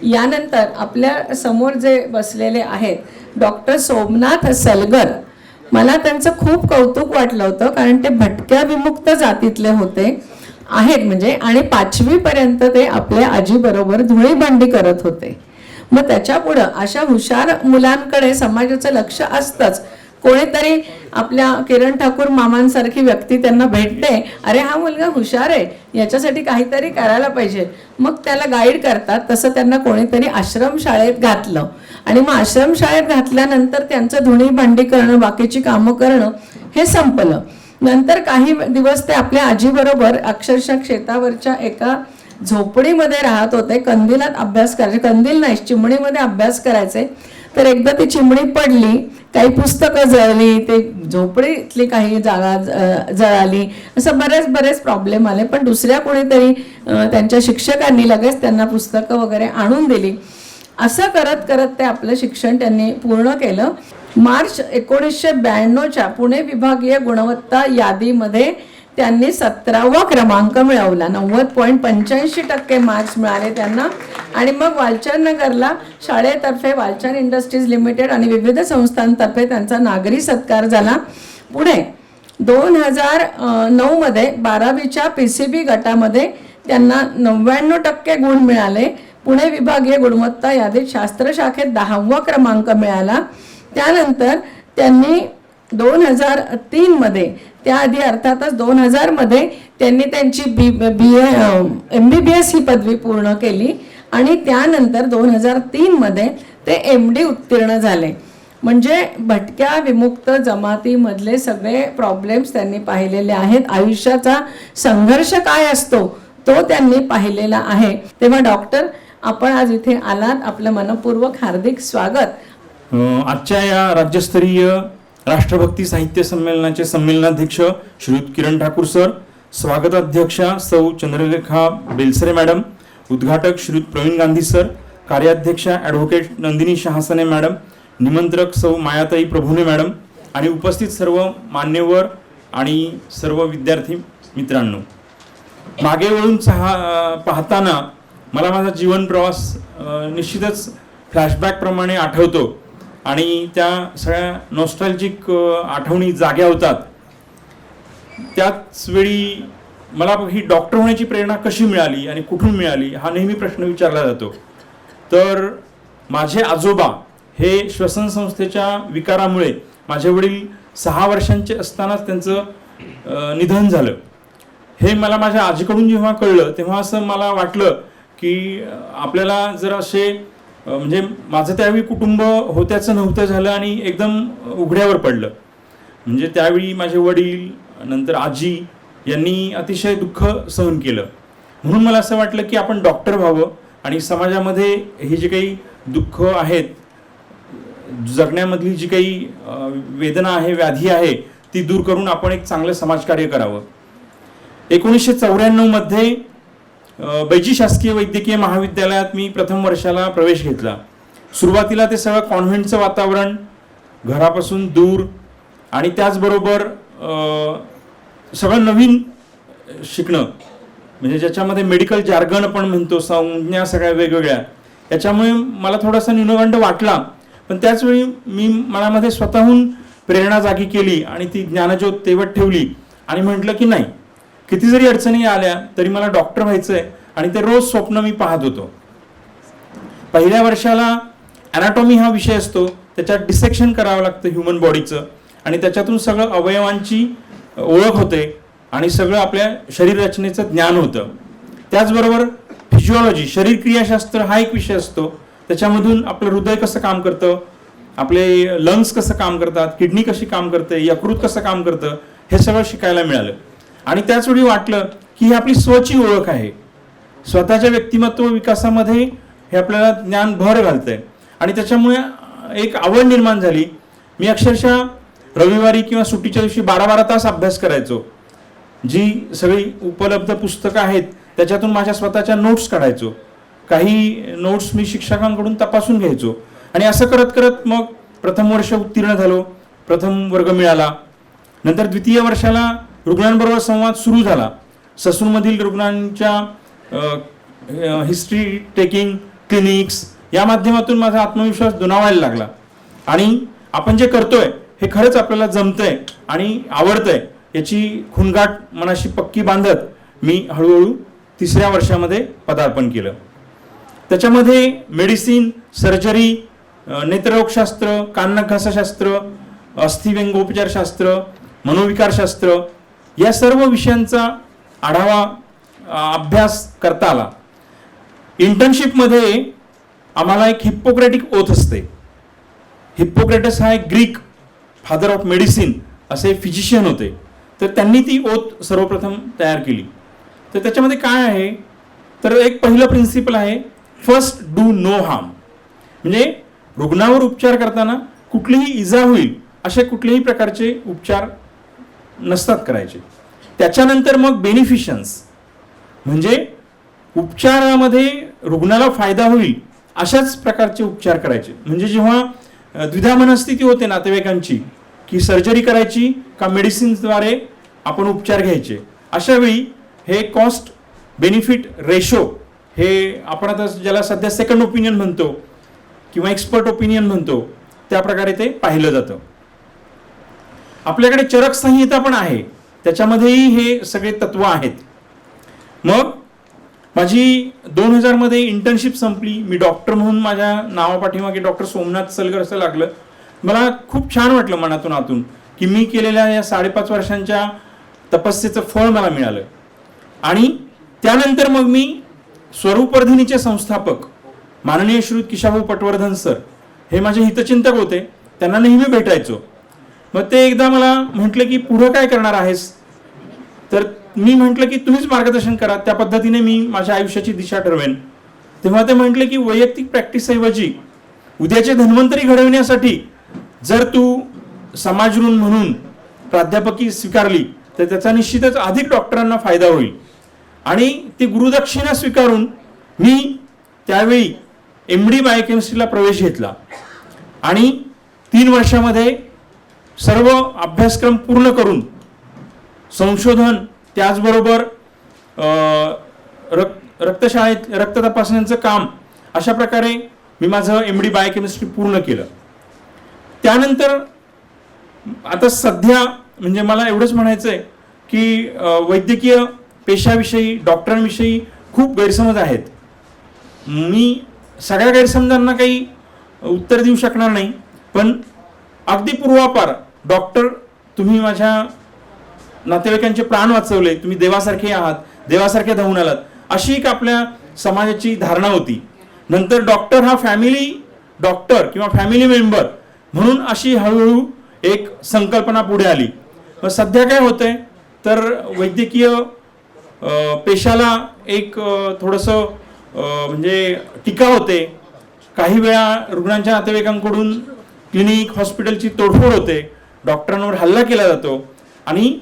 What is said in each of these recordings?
यानंतर आपल्या समोर जे बसलेले आहेत डॉक्टर सोमनाथ सलगर, मला त्यांचं खूप कौतुक वाटलं होतं, कारण ते भटक्या विमुक्त जातीतले होते आहेत म्हणजे, आणि 5वी पर्यंत ते आपल्या आजीबरोबर धुळीभांडी करत होते. मग त्याच्या पुढं अशा हुशार मुलांकडे समाजाचं लक्ष असतंच. कोणीतरी आपल्या किरण ठाकूर मामांसारखी व्यक्ती त्यांना भेटते, अरे हा मुलगा हुशार आहे, याच्यासाठी काहीतरी करायला पाहिजे, मग त्याला गाईड करतात. तसं त्यांना कोणीतरी आश्रमशाळेत घातलं आणि मग आश्रमशाळेत घातल्यानंतर त्यांचं धुणी भांडी करणं, बाकीची कामं करणं हे संपलं. नंतर काही दिवस ते आपल्या आजीबरोबर अक्षरशः शेतावरच्या एका झोपडीमध्ये राहत होते. कंदिलात अभ्यास करायचे, कंदील नाही चिमणीमध्ये अभ्यास करायचे. तर एकदा ती चिमणी पडली, काही पुस्तकं जळली, ते झोपडीतली काही जागा जळाली, असं बरेच प्रॉब्लेम आले. पण दुसऱ्या कोणीतरी त्यांच्या शिक्षकांनी लगेच त्यांना पुस्तकं वगैरे आणून दिली. असं करत करत ते आपलं शिक्षण त्यांनी पूर्ण केलं. मार्च 1992च्या पुणे विभागीय गुणवत्ता यादीमध्ये त्यांनी 17वा क्रमांक मिळवला. 90.85% मार्क्स मिळाले त्यांना. आणि मग वालचंदनगरला शाळेतर्फे वालचंद इंडस्ट्रीज लिमिटेड आणि विविध संस्थांतर्फे त्यांचा नागरी सत्कार झाला. पुढे 2009 मध्ये 12वीच्या PCB गटामध्ये त्यांना 99% गुण मिळाले. पुणे विभागीय गुणवत्ता यादीत शास्त्र शाखेत 10वा क्रमांक मिळाला. त्यानंतर त्यांनी 2003 मध्ये, त्याआधी अर्थातच 2000 मध्ये त्यांनी त्यांची MBBS ही पदवी पूर्ण केली आणि त्यानंतर 2003 मध्ये ते MD उत्तीर्ण झाले. म्हणजे भटक्या विमुक्त जमातीमधले सगळे प्रॉब्लेम्स त्यांनी पाहिलेले आहेत. आयुष्याचा संघर्ष काय असतो तो त्यांनी पाहिलेला आहे. तेव्हा डॉक्टर, आपण आज इथे आलात, आपलं मनपूर्वक हार्दिक स्वागत. आजच्या या राज्यस्तरीय राष्ट्रभक्ती साहित्य संमेलनाचे संमेलनाध्यक्ष श्रीयुत किरण ठाकूर सर, स्वागताध्यक्षा सौ चंद्रलेखा बेलसरे मॅडम, उद्घाटक श्रीयुत प्रवीण गांधी सर, कार्याध्यक्षा ॲडव्होकेट नंदिनी शहासने मॅडम, निमंत्रक सौ मायाताई प्रभुने मॅडम आणि उपस्थित सर्व मान्यवर आणि सर्व विद्यार्थी मित्रांनो, मागे वळून पाहताना मला माझा जीवन प्रवास निश्चितच फ्लॅशबॅकप्रमाणे आठवतो आणि त्या सगळ्या नॉस्टॅल्जिक आठवणी जाग्या होतात. त्याच वेळी मला ही डॉक्टर होण्याची प्रेरणा कशी मिळाली आणि कुठून मिळाली हा नेहमी प्रश्न विचारला जातो. तर माझे आजोबा हे श्वसन संस्थेच्या विकारामुळे, माझे वडील 6 वर्षांचे असतानाच त्यांचं निधन झालं. हे मला माझ्या आजीकडून जेव्हा कळलं तेव्हा असं मला वाटलं की आपल्याला जर असे, म्हणजे माझं त्यावेळी कुटुंब होत्याचं नव्हतं झालं आणि एकदम उघड्यावर पडलं. म्हणजे त्यावेळी माझे वडील, नंतर आजी यांनी अतिशय दुःख सहन केलं. म्हणून मला असं वाटलं की आपण डॉक्टर व्हावं आणि समाजामध्ये ही जी काही दुःख आहेत, जगण्यामधली जी काही वेदना आहे, व्याधी आहे, ती दूर करून आपण एक चांगलं समाजकार्य करावं. 1994 मध्ये बैजी शासकीय वैद्यकीय महाविद्यालयात मी प्रथम वर्षाला प्रवेश घेतला. सुरुवातीला ते सगळं कॉन्व्हेंटचं वातावरण, घरापासून दूर आणि त्याचबरोबर सगळं नवीन शिकणं, म्हणजे ज्याच्यामध्ये मेडिकल जार्गन आपण म्हणतो, संज्ञा सगळ्या वेगवेगळ्या, याच्यामुळे मला थोडासा न्यूनगंड वाटला. पण त्याचवेळी मी मनामध्ये स्वतःहून प्रेरणा जागी केली आणि ती ज्ञानज्योत तेवत ठेवली आणि म्हटलं की नाही, किती जरी अडचणी आल्या तरी मला डॉक्टर व्हायचं आहे. आणि ते रोज स्वप्न मी पाहत होतो. पहिल्या वर्षाला ॲनाटॉमी हा विषय असतो, त्याच्यात डिसेक्शन करावं लागतं ह्युमन बॉडीचं आणि त्याच्यातून सगळं अवयवांची ओळख होते आणि सगळं आपल्या शरीर रचनेचं ज्ञान होतं. त्याचबरोबर फिजिओलॉजी, शरीर क्रियाशास्त्र हा एक विषय असतो. त्याच्यामधून आपलं हृदय कसं काम करतं, आपले लंग्स कसं काम करतात, किडनी कशी काम करते, यकृत कसं काम करतं, हे सगळं शिकायला मिळालं. आणि त्याचवेळी वाटलं की ही आपली स्वची ओळख आहे, स्वतःच्या व्यक्तिमत्व विकासामध्ये हे आपल्याला ज्ञान भर घालतंय आणि त्याच्यामुळे एक आवड निर्माण झाली. मी अक्षरशः रविवारी किंवा सुट्टीच्या दिवशी 12-12 तास अभ्यास करायचो. जी सगळी उपलब्ध पुस्तकं आहेत त्याच्यातून माझ्या स्वतःच्या नोट्स काढायचो. काही नोट्स मी शिक्षकांकडून तपासून घ्यायचो आणि असं करत करत मग प्रथम वर्ष उत्तीर्ण झालो, प्रथम वर्ग मिळाला. नंतर द्वितीय वर्षाला रुग्णांबरोबर संवाद सुरू झाला. ससूनमधील रुग्णांच्या हिस्ट्री टेकिंग, क्लिनिक्स या माध्यमातून माझा आत्मविश्वास दुणावायला लागला आणि आपण जे करतोय हे खरंच आपल्याला जमतंय आणि आवडतंय याची खूणगाठ मनाशी पक्की बांधत मी हळूहळू 3ऱ्या वर्षामध्ये पदार्पण केलं. त्याच्यामध्ये मेडिसिन, सर्जरी, नेत्ररोगशास्त्र, काननाकघासशास्त्र, अस्थिव्यंगोपचारशास्त्र, मनोविकारशास्त्र या सर्व विषयांचा आढावा अभ्यास करता आला. इंटर्नशिपमध्ये आम्हाला एक हिप्पोक्रेटिक ओथ असते. हिप्पोक्रेटस हा एक ग्रीक फादर ऑफ मेडिसिन असे फिजिशियन होते. तर त्यांनी ती ओथ सर्वप्रथम तयार केली. तर त्याच्यामध्ये काय आहे तर एक पहिलं प्रिन्सिपल आहे, फर्स्ट डू नो हार्म. म्हणजे रुग्णावर उपचार करताना कुठलीही इजा होईल असे कुठल्याही प्रकारचे उपचार नसतात करायचे. त्याच्यानंतर मग बेनिफिशन्स म्हणजे उपचारामध्ये रुग्णाला फायदा होईल अशाच प्रकारचे उपचार करायचे. म्हणजे जेव्हा द्विधा मनस्थिती होते नातेवाईकांची की सर्जरी करायची का मेडिसिन्सद्वारे आपण उपचार घ्यायचे, अशा वेळी हे कॉस्ट बेनिफिट रेशो हे आपण आता ज्याला सध्या सेकंड ओपिनियन म्हणतो किंवा एक्सपर्ट ओपिनियन म्हणतो त्या प्रकारे ते पाहिलं जातं. आपल्याकडे चरक संहिता पण आहे, त्याच्यामध्येही हे सगळे तत्व आहेत. मग माझी 2000 मध्ये इंटर्नशिप संपली. मी डॉक्टर म्हणून माझ्या नावापाठीमागे डॉक्टर सोमनाथ सलगर असं लागलं. मला खूप छान वाटलं मनातून आतून की मी केलेल्या या 5.5 वर्षांच्या तपस्येचं फळ मला मिळालं. आणि त्यानंतर मग मी स्वरूपवर्धिनीचे संस्थापक माननीय श्री किशाभाऊ पटवर्धन सर हे माझे हितचिंतक होते. त्यांना नेहमी भेटायचो. मग ते एकदा मला म्हटलं की पुढं काय करणार आहेस, तर मी म्हटलं की तुम्हीच मार्गदर्शन करा, त्या पद्धतीने मी माझ्या आयुष्याची दिशा ठरवेन. तेव्हा ते म्हटले की वैयक्तिक प्रॅक्टिसऐवजी उद्याचे धन्वंतरी घडविण्यासाठी जर तू समाज ऋण म्हणून प्राध्यापकी स्वीकारली तर त्याचा निश्चितच अधिक डॉक्टरांना फायदा होईल. आणि ती गुरुदक्षिणा स्वीकारून मी त्यावेळी MD बायोकेमिस्ट्रीला प्रवेश घेतला आणि 3 वर्षामध्ये सर्व अभ्यासक्रम पूर्ण करून संशोधन त्याचबरोबर रक्त तपासण्यांचं काम अशा प्रकारे मी माझं MD बायोकेमिस्ट्री पूर्ण केलं. त्यानंतर आता सध्या म्हणजे मला एवढंच म्हणायचं आहे की वैद्यकीय पेशाविषयी डॉक्टरांविषयी खूप गैरसमज आहेत. मी सगळ्या गैरसमजांना काही उत्तर देऊ शकणार नाही, पण अगदी पूर्वापार डॉक्टर तुम्ही माझ्या नातेवाईकांचे प्राण वाचवले, तुम्ही देवासारखे आहात, देवासारखे धावून आलात, अशी एक आपल्या समाजाची धारणा होती. नंतर डॉक्टर हा फॅमिली डॉक्टर किंवा फॅमिली मेंबर म्हणून अशी हळूहळू एक संकल्पना पुढे आली. मग सध्या काय होतंय तर वैद्यकीय पेशाला एक थोडंसं म्हणजे टीका होते. काही वेळा रुग्णांच्या नातेवाईकांकडून क्लिनिक हॉस्पिटलची तोडफोड होते, डॉक्टरांवर हल्ला केला जातो आणि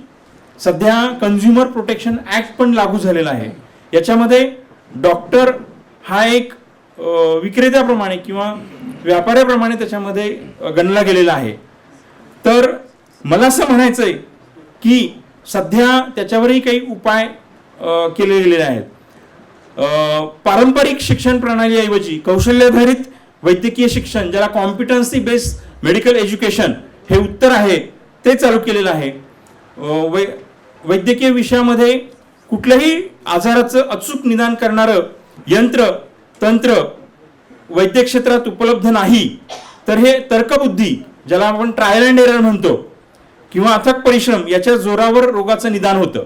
सध्या कन्झ्युमर प्रोटेक्शन ॲक्ट पण लागू झालेला आहे. याच्यामध्ये डॉक्टर हा एक विक्रेत्याप्रमाणे किंवा व्यापाऱ्याप्रमाणे त्याच्यामध्ये गणला गेलेला आहे. तर मला असं म्हणायचं आहे की सध्या त्याच्यावरही काही उपाय केले गेलेले आहेत. पारंपरिक शिक्षण प्रणालीऐवजी कौशल्याधारित वैद्यकीय शिक्षण ज्याला कॉम्पिटन्सी बेस्ड मेडिकल एज्युकेशन हे उत्तर आहे ते चालू केलेलं आहे. वैद्यकीय विषयामध्ये कुठल्याही आजाराचं अचूक निदान करणारं यंत्र तंत्र वैद्यक क्षेत्रात उपलब्ध नाही, तर हे तर्कबुद्धी ज्याला आपण ट्रायल अँड एरर म्हणतो किंवा अथक परिश्रम याच्या जोरावर रोगाचं निदान होतं.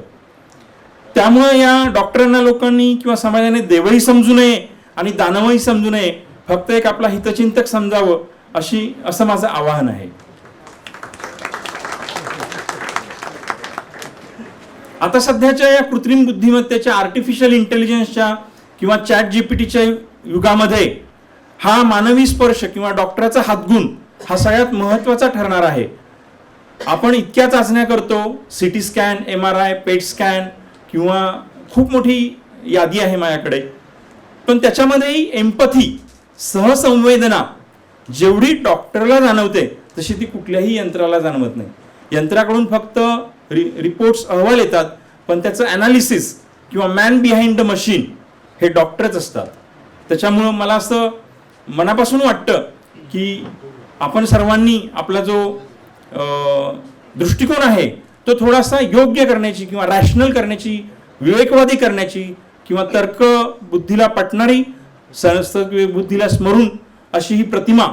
त्यामुळे या डॉक्टरांना लोकांनी किंवा समाजाने देवही समजू नये आणि दानवही समजू नये, फक्त एक आपला हितचिंतक समजावं असं माझं आवाहन आहे. आता सध्याच्या या कृत्रिम बुद्धिमत्तेच्या आर्टिफिशियल इंटेलिजन्सच्या किंवा चॅट जीपीटीच्या युगामध्ये हा मानवी स्पर्श किंवा डॉक्टरचा हातगुण हा सगळ्यात महत्त्वाचा ठरणार आहे. आपण इतक्या चाचण्या करतो, CT स्कॅन, MRI, पेट स्कॅन किंवा खूप मोठी यादी आहे माझ्याकडे, पण त्याच्यामध्येही एम्पथी सहसंवेदना जेवढी डॉक्टरला जाणवते तशी ती कुठल्याही यंत्राला जाणवत नाही. यंत्राकडून फक्त रिपोर्ट्स अहवाल येतात, पण त्याचं ॲनालिसिस किंवा मॅन बिहाइंड द मशीन हे डॉक्टरच असतात. त्याच्यामुळं मला असं मनापासून वाटतं की आपण सर्वांनी आपला जो दृष्टिकोन आहे तो थोडासा योग्य करण्याची किंवा रॅशनल करण्याची, विवेकवादी करण्याची किंवा तर्क बुद्धीला पटणारी, बुद्धीला स्मरून अशी ही प्रतिमा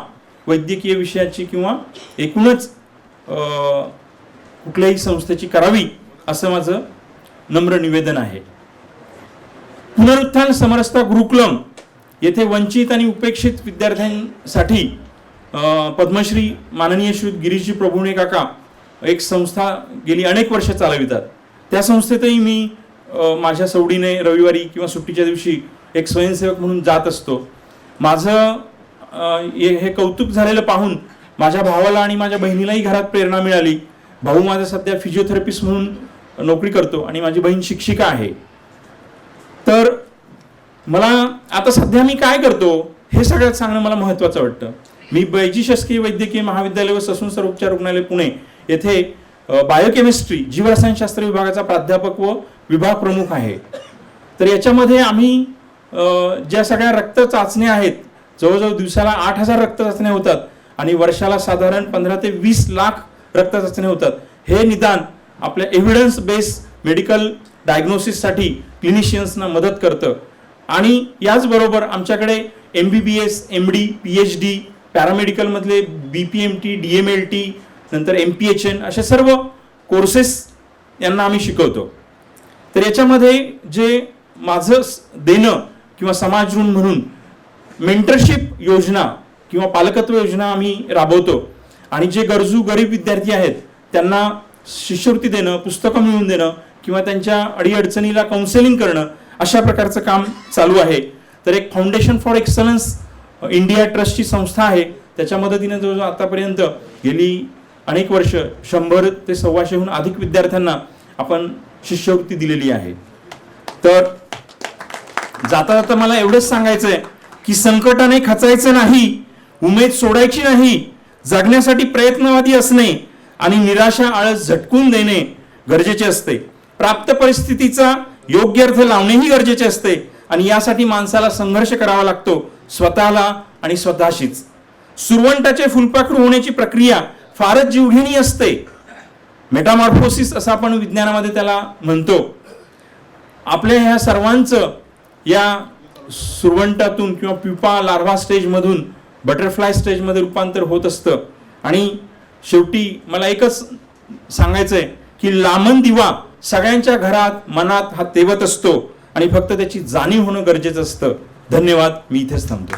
वैद्यकीय विषयाची किंवा एकूणच कुठल्याही संस्थेची करावी असं माझं नम्र निवेदन आहे. पुनरुत्थान समरसता गुरुकुलम येथे वंचित आणि उपेक्षित विद्यार्थ्यांसाठी पद्मश्री माननीय श्री गिरीशजी प्रभुणे काका एक संस्था गेली अनेक वर्ष चालवितात. त्या संस्थेतही मी माझ्या सवडीने रविवारी किंवा सुट्टीच्या दिवशी एक स्वयंसेवक म्हणून जात असतो. माझं हे कौतुक झालेलं पाहून माझ्या भावाला आणि माझ्या बहिणीलाही घरात प्रेरणा मिळाली. भाऊ माझा सध्या फिजिओथेरपिस्ट म्हणून नोकरी करतो आणि माझी बहीण शिक्षिका आहे. तर मला आता सध्या मी काय करतो हे सगळ्यात सांगणं मला महत्त्वाचं वाटतं. मी बैजी शासकीय वैद्यकीय महाविद्यालय व ससून सर्वोपचार रुग्णालय पुणे येथे बायोकेमिस्ट्री जीवरसायनशास्त्र विभागाचा प्राध्यापक व विभाग प्रमुख आहे. तर याच्यामध्ये आम्ही ज्या सगळ्या रक्त चाचण्या आहेत, जवळजवळ दिवसाला 8,000 रक्त चाचण्या होतात आणि वर्षाला साधारण 15 ते 20 लाख रक्त चाचण्या होतात. हे निदान आपल्या एव्हिडन्स बेस मेडिकल डायग्नोसिससाठी क्लिनिशियन्सना मदत करतं. आणि याचबरोबर आमच्याकडे MBBS, MD, PhD, पॅरामेडिकलमधले BPMT, DMLT, नंतर MPHN असे सर्व कोर्सेस यांना आम्ही शिकवतो. तर याच्यामध्ये जे माझं देणं किंवा समाज ऋण म्हणून मेंटरशिप योजना किंवा पालकत्व योजना आम्ही राबवतो आणि जे गरजू गरीब विद्यार्थी आहेत त्यांना शिष्यवृत्ती देणं, पुस्तकं मिळवून देणं किंवा त्यांच्या अडीअडचणीला काउन्सेलिंग करणं अशा प्रकारचं काम चालू आहे. तर एक फाउंडेशन फॉर एक्सलन्स इंडिया ट्रस्टची संस्था आहे. त्याच्या मदतीने जवळजवळ आतापर्यंत गेली अनेक वर्ष 100 ते 125हून अधिक विद्यार्थ्यांना आपण शिष्यवृत्ती दिलेली आहे. तर जाता जाता मला एवढंच सांगायचं आहे की संकटाने खचायचं नाही, उमेद सोडायची नाही, जगण्यासाठी प्रयत्नवादी असणे आणि निराशा आळस झटकून देणे गरजेचे असते. प्राप्त परिस्थितीचा योग्य अर्थ लावणेही गरजेचे असते आणि यासाठी माणसाला संघर्ष करावा लागतो स्वतःला आणि स्वतःशीच. सुरवंटाचे फुलपाखरू होण्याची प्रक्रिया फारच जीवघेणी असते. मेटामॉर्फोसिस असं आपण विज्ञानामध्ये त्याला म्हणतो. आपल्या ह्या सर्वांचं या सुरवंटातून किंवा प्युपा लार्वा स्टेजमधून बटरफ्लाय स्टेजमध्ये रूपांतर होत असतं. आणि शेवटी मला एकच सांगायचं आहे की लामण दिवा सगळ्यांच्या घरात मनात हा तेवत असतो आणि फक्त त्याची जाणीव होणं गरजेचं असतं. धन्यवाद. मी इथेच थांबतो.